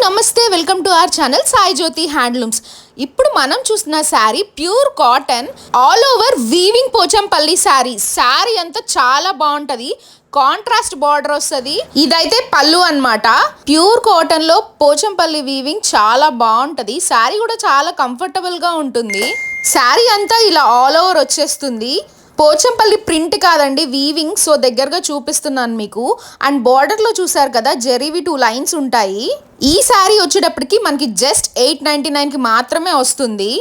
నమస్తే welcome to our channel Sai Jyothi handlooms. ఇప్పుడు మనం చూస్తున్న sari pure cotton all over weaving Pochampally sari అంతా చాలా బాగుంటది. కాంట్రాస్ట్ బార్డర్ వస్తుంది. ఇదైతే పళ్ళు అన్నమాట. ప్యూర్ కాటన్ లో పోచంపల్లి వీవింగ్ చాలా బాగుంటది. శారీ కూడా చాలా కంఫర్టబుల్ గా ఉంటుంది. శారీ అంతా ఇలా ఆల్ ఓవర్ వచ్చేస్తుంది. పోచంపల్లి ప్రింట్ కాదండి, వీవింగ్. సో దగ్గరగా చూపిస్తున్నాను మీకు. అండ్ బార్డర్లో చూసారు కదా, జరీవి 2 లైన్స్ ఉంటాయి. ఈ శారీ వచ్చేటప్పటికి మనకి జస్ట్ 899కి మాత్రమే వస్తుంది.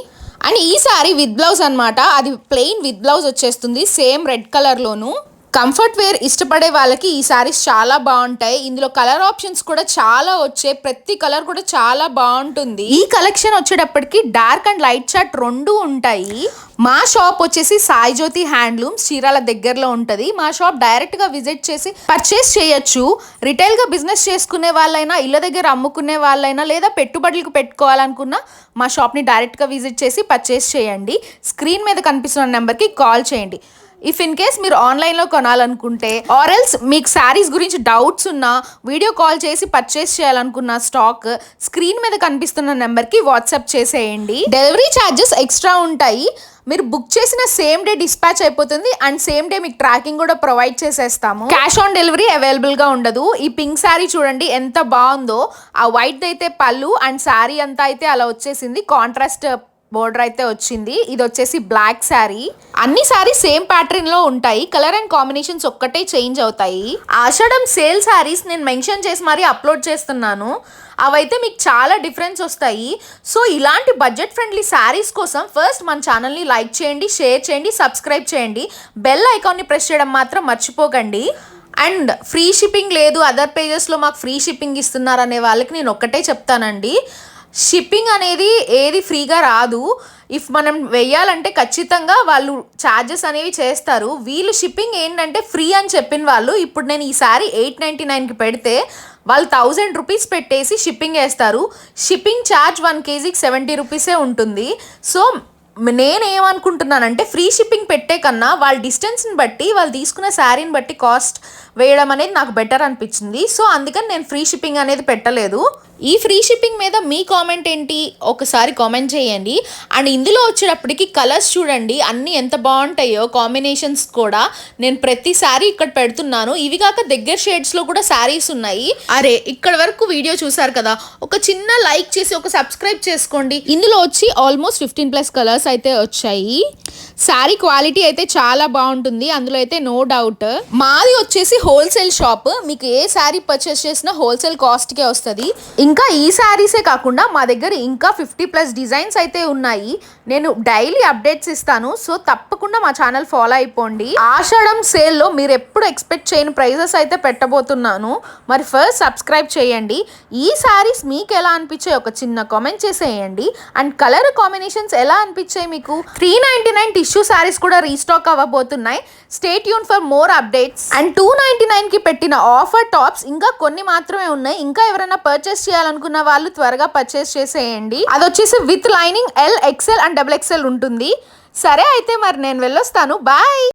అండ్ ఈ శారీ విత్ బ్లౌజ్ అనమాట. అది ప్లెయిన్ విత్ బ్లౌజ్ వచ్చేస్తుంది, సేమ్ రెడ్ కలర్లోను. కంఫర్ట్ వేర్ ఇష్టపడే వాళ్ళకి ఈ శారీస్ చాలా బాగుంటాయి. ఇందులో కలర్ ఆప్షన్స్ కూడా చాలా వచ్చాయి. ప్రతి కలర్ కూడా చాలా బాగుంటుంది. ఈ కలెక్షన్ వచ్చేటప్పటికి డార్క్ అండ్ లైట్ చార్ట్ 2 ఉంటాయి. మా షాప్ వచ్చేసి సాయి జ్యోతి హ్యాండ్లూమ్స్ చీరాల దగ్గరలో ఉంటుంది. మా షాప్ డైరెక్ట్గా విజిట్ చేసి పర్చేస్ చేయొచ్చు. రిటైల్గా బిజినెస్ చేసుకునే వాళ్ళైనా, ఇళ్ళ దగ్గర అమ్ముకునే వాళ్ళైనా, లేదా పెట్టుబడులకు పెట్టుకోవాలనుకున్నా మా షాప్ని డైరెక్ట్గా విజిట్ చేసి పర్చేస్ చేయండి. స్క్రీన్ మీద కనిపిస్తున్న నెంబర్కి కాల్ చేయండి. ఇఫ్ ఇన్ కేస్ మీరు ఆన్లైన్లో కొనాలనుకుంటే ఆర్ ఎల్స్ మీకు శారీస్ గురించి డౌట్స్ ఉన్నా, వీడియో కాల్ చేసి పర్చేస్ చేయాలనుకున్న స్టాక్ స్క్రీన్ మీద కనిపిస్తున్న నెంబర్కి వాట్సాప్ చేసేయండి. డెలివరీ ఛార్జెస్ ఎక్స్ట్రా ఉంటాయి. మీరు బుక్ చేసిన సేమ్ డే డిస్పాచ్ అయిపోతుంది. అండ్ సేమ్ డే మీకు ట్రాకింగ్ కూడా ప్రొవైడ్ చేసేస్తాము. క్యాష్ ఆన్ డెలివరీ అవైలబుల్గా ఉండదు. ఈ పింక్ శారీ చూడండి ఎంత బాగుందో. ఆ వైట్ అయితే పళ్ళు అండ్ శారీ అంతా అయితే అలా వచ్చేసింది. కాంట్రాస్ట్ బోర్డర్ అయితే వచ్చింది. ఇది వచ్చేసి బ్లాక్ శారీ. అన్ని శారీ సేమ్ ప్యాటర్న్ లో ఉంటాయి. కలర్ అండ్ కాంబినేషన్స్ ఒక్కటే చేంజ్ అవుతాయి. ఆషాఢం సేల్ శారీస్ నేను మెన్షన్ చేసి మరీ అప్లోడ్ చేస్తున్నాను. అవైతే మీకు చాలా డిఫరెన్స్ వస్తాయి. సో ఇలాంటి బడ్జెట్ ఫ్రెండ్లీ శారీస్ కోసం ఫస్ట్ మన ఛానల్ని లైక్ చేయండి, షేర్ చేయండి, సబ్స్క్రైబ్ చేయండి. బెల్ ఐకాన్ని ప్రెస్ చేయడం మాత్రం మర్చిపోకండి. అండ్ ఫ్రీ షిప్పింగ్ లేదు, అదర్ పేజెస్లో మాకు ఫ్రీ షిప్పింగ్ ఇస్తున్నారు అనే వాళ్ళకి నేను ఒక్కటే చెప్తానండి, షిప్పింగ్ అనేది ఏది ఫ్రీగా రాదు. ఇఫ్ మనం వెయ్యాలంటే ఖచ్చితంగా వాళ్ళు ఛార్జెస్ అనేవి చేస్తారు. వీళ్ళు షిప్పింగ్ ఏంటంటే ఫ్రీ అని చెప్పిన వాళ్ళు, ఇప్పుడు నేను ఈ సారీ 899కి పెడితే వాళ్ళు 1000 రూపీస్ పెట్టేసి షిప్పింగ్ వేస్తారు. షిప్పింగ్ ఛార్జ్ 1 kgకి 70 రూపీసే ఉంటుంది. సో నేనేమనుకుంటున్నానంటే ఫ్రీ షిప్పింగ్ పెట్టే కన్నా వాళ్ళ డిస్టెన్స్ని బట్టి, వాళ్ళు తీసుకున్న శారీని బట్టి కాస్ట్ వేయడం అనేది నాకు బెటర్ అనిపించింది. సో అందుకని నేను ఫ్రీ షిప్పింగ్ అనేది పెట్టలేదు. ఈ ఫ్రీ షిప్పింగ్ మీద మీ కామెంట్ ఏంటి ఒకసారి కామెంట్ చేయండి. అండ్ ఇందులో వచ్చేటప్పటికి కలర్స్ చూడండి అన్నీ ఎంత బాగుంటాయో, కాంబినేషన్స్ కూడా. నేను ప్రతి శారీ ఇక్కడ పెడుతున్నాను. ఇవి కాక దగ్గర షేడ్స్లో కూడా శారీస్ ఉన్నాయి. అరే ఇక్కడ వరకు వీడియో చూసారు కదా, ఒక చిన్న లైక్ చేసి ఒక సబ్స్క్రైబ్ చేసుకోండి. ఇందులో వచ్చి ఆల్మోస్ట్ 15+ కలర్స్ అయితే వచ్చాయి. శారీ క్వాలిటీ అయితే చాలా బాగుంటుంది, అందులో అయితే నో డౌట్. మాది వచ్చేసి హోల్సేల్ షాప్. మీకు ఏ శారీ పర్చేస్ చేసినా హోల్సేల్ కాస్ట్కే వస్తుంది. ఇంకా ఈ శారీసే కాకుండా మా దగ్గర ఇంకా 50+ డిజైన్స్ అయితే ఉన్నాయి. నేను డైలీ అప్డేట్స్ ఇస్తాను. సో తప్పకుండా మా ఛానల్ ఫాలో అయిపోండి. ఆషాఢం సేల్లో మీరు ఎప్పుడు ఎక్స్పెక్ట్ చేయని ప్రైజెస్ అయితే పెట్టబోతున్నాను. మరి ఫస్ట్ సబ్స్క్రైబ్ చేయండి. ఈ శారీస్ మీకు ఎలా అనిపించాయి ఒక చిన్న కామెంట్ చేసేయండి. అండ్ కలర్ కాంబినేషన్స్ ఎలా అనిపించాయి మీకు. 399 టిష్యూ శారీస్ కూడా రీస్టాక్ అవ్వబోతున్నాయి. Stay tune for more updates. And 299కి పెట్టిన ఆఫర్ టాప్స్ ఇంకా కొన్ని మాత్రమే ఉన్నాయి. ఇంకా ఎవరైనా పర్చేస్ చేయాలనుకున్న వాళ్ళు త్వరగా పర్చేస్ చేసేయండి. అది వచ్చేసి with lining L, XL and XXL ఉంటుంది. సరే అయితే మరి నేను వెళ్ళొస్తాను. బాయ్.